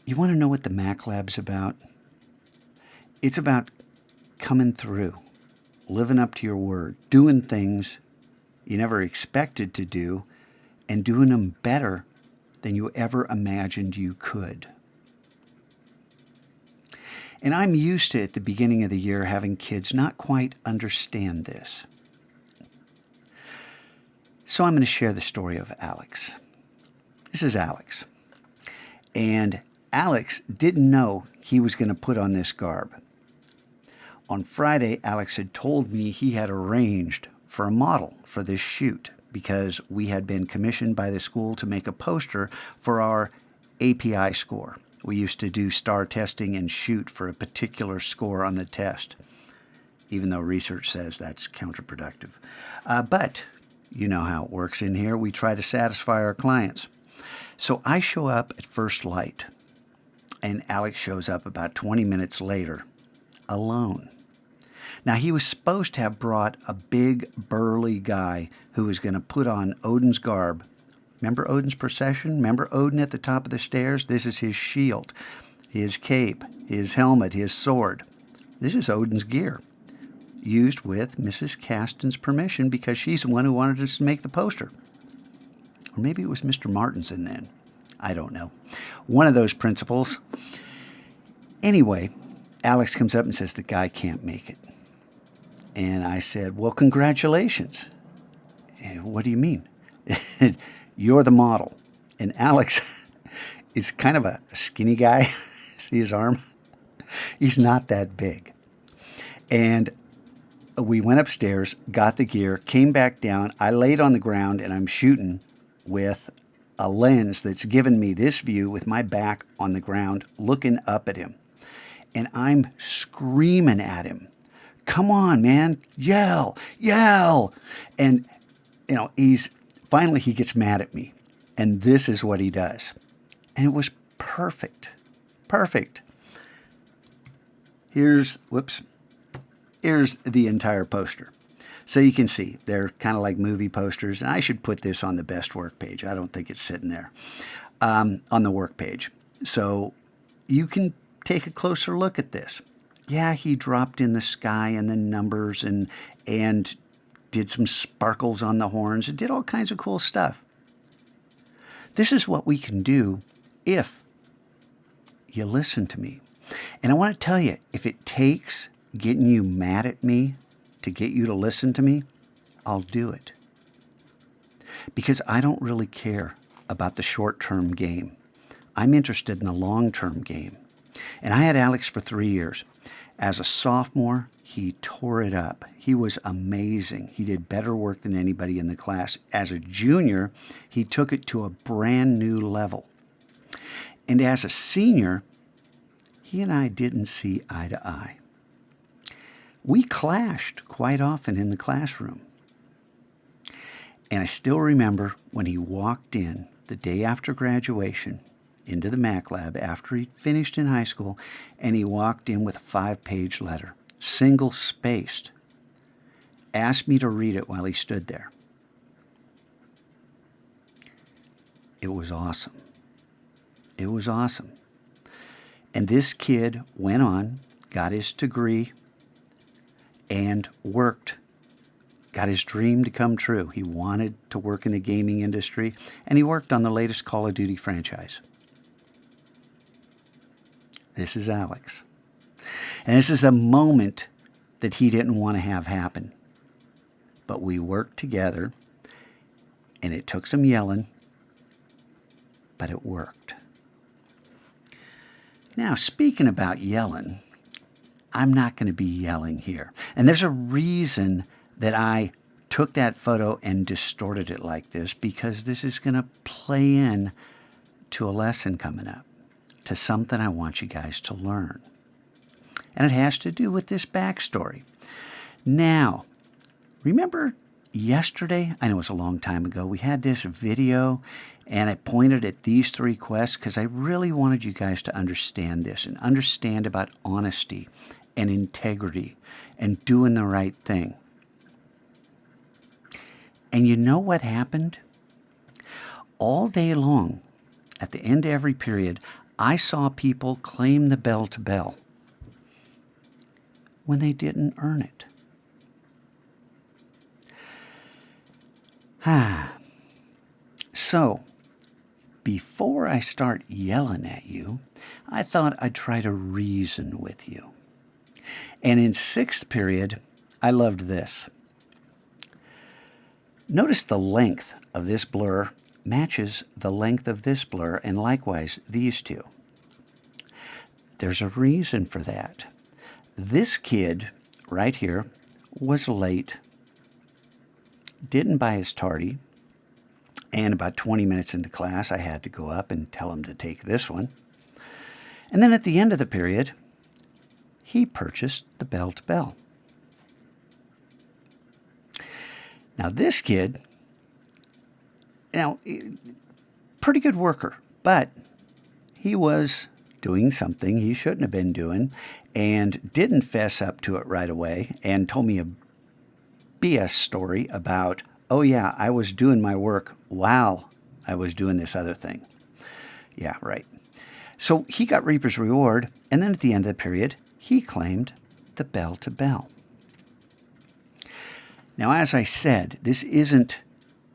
You want to know what the Mac Lab's about? It's about coming through, living up to your word, doing things you never expected to do, and doing them better than you ever imagined you could. And I'm used to, at the beginning of the year, having kids not quite understand this. So I'm going to share the story of Alex. This is Alex. And Alex didn't know he was going to put on this garb. On Friday, Alex had told me he had arranged for a model for this shoot because we had been commissioned by the school to make a poster for our API score. We used to do star testing and shoot for a particular score on the test, even though research says that's counterproductive. But you know how it works in here. We try to satisfy our clients. So I show up at first light, and Alex shows up about 20 minutes later, alone. Now, he was supposed to have brought a big, burly guy who was going to put on Odin's garb. Remember Odin's procession? Remember Odin at the top of the stairs? This is his shield, his cape, his helmet, his sword. This is Odin's gear, used with Mrs. Caston's permission because she's the one who wanted us to make the poster. Or maybe it was Mr. Martinson then. I don't know. One of those principles. Anyway, Alex comes up and says the guy can't make it. And I said, well, congratulations. What do you mean? You're the model. And Alex is kind of a skinny guy. See his arm? He's not that big. And we went upstairs, got the gear, came back down. I laid on the ground and I'm shooting with a lens that's given me this view with my back on the ground looking up at him. And I'm screaming at him. Come on, man, yell, yell. And, finally he gets mad at me. And this is what he does. And it was perfect, perfect. Here's the entire poster. So you can see they're kind of like movie posters. And I should put this on the best work page. I don't think it's sitting there on the work page. So you can take a closer look at this. Yeah, he dropped in the sky and the numbers and did some sparkles on the horns and did all kinds of cool stuff. This is what we can do if you listen to me. And I want to tell you, if it takes getting you mad at me to get you to listen to me, I'll do it. Because I don't really care about the short-term game. I'm interested in the long-term game. And I had Alex for 3 years. As a sophomore, he tore it up. He was amazing. He did better work than anybody in the class. As a junior, he took it to a brand new level. And as a senior, he and I didn't see eye to eye. We clashed quite often in the classroom. And I still remember when he walked in the day after graduation into the Mac Lab after he finished in high school, and he walked in with a 5-page letter, single-spaced, asked me to read it while he stood there. It was awesome. It was awesome. And this kid went on, got his degree, and worked, got his dream to come true. He wanted to work in the gaming industry, and he worked on the latest Call of Duty franchise. This is Alex. And this is a moment that he didn't want to have happen. But we worked together, and it took some yelling, but it worked. Now, speaking about yelling, I'm not going to be yelling here. And there's a reason that I took that photo and distorted it like this, because this is going to play in to a lesson coming up, to something I want you guys to learn. And it has to do with this backstory. Now, remember yesterday, I know it was a long time ago, we had this video and I pointed at these 3 quests because I really wanted you guys to understand this and understand about honesty and integrity and doing the right thing. And you know what happened? All day long, at the end of every period, I saw people claim the bell to bell when they didn't earn it. So, before I start yelling at you, I thought I'd try to reason with you. And in sixth period, I loved this. Notice the length of this blur matches the length of this blur, and likewise these two. There's a reason for that. This kid right here was late, didn't buy his tardy, and about 20 minutes into class, I had to go up and tell him to take this one. And then at the end of the period, he purchased the bell to bell. Now this kid, pretty good worker, but he was doing something he shouldn't have been doing and didn't fess up to it right away and told me a BS story about, oh yeah, I was doing my work while I was doing this other thing. Yeah, right. So he got reaper's reward, and then at the end of the period, he claimed the bell to bell. Now, as I said, this isn't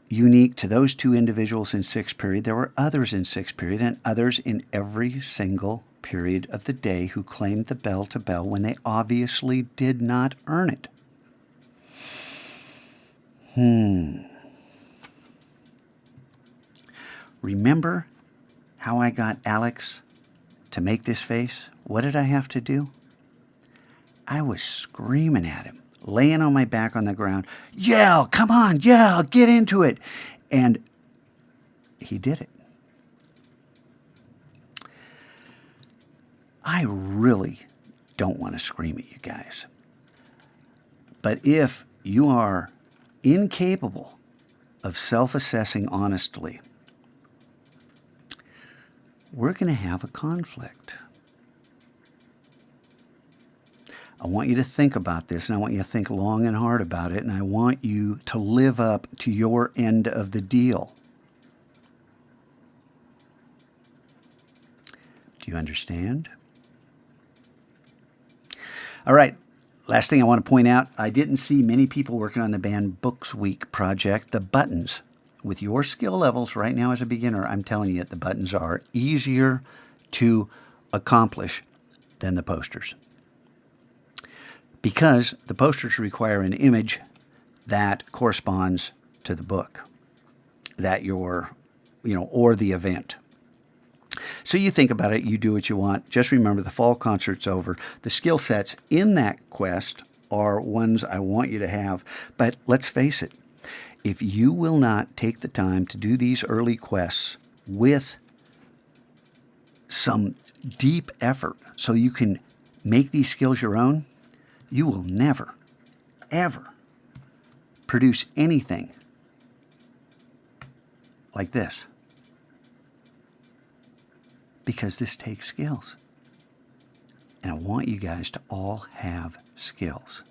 unique to those two individuals in sixth period. There were others in sixth period and others in every single period of the day who claimed the bell to bell when they obviously did not earn it. Remember how I got Alex to make this face? What did I have to do? I was screaming at him, laying on my back on the ground. Yell, come on, yell, get into it. And he did it. I really don't want to scream at you guys. But if you are incapable of self-assessing honestly, we're going to have a conflict. I want you to think about this, and I want you to think long and hard about it, and I want you to live up to your end of the deal. Do you understand? All right. Last thing I want to point out, I didn't see many people working on the Banned Books Week project. The buttons, with your skill levels right now as a beginner, I'm telling you, the buttons are easier to accomplish than the posters. Because the posters require an image that corresponds to the book that you're, or the event. So you think about it, you do what you want. Just remember, the fall concert's over. The skill sets in that quest are ones I want you to have. But let's face it, if you will not take the time to do these early quests with some deep effort so you can make these skills your own, you will never, ever produce anything like this. Because this takes skills. And I want you guys to all have skills.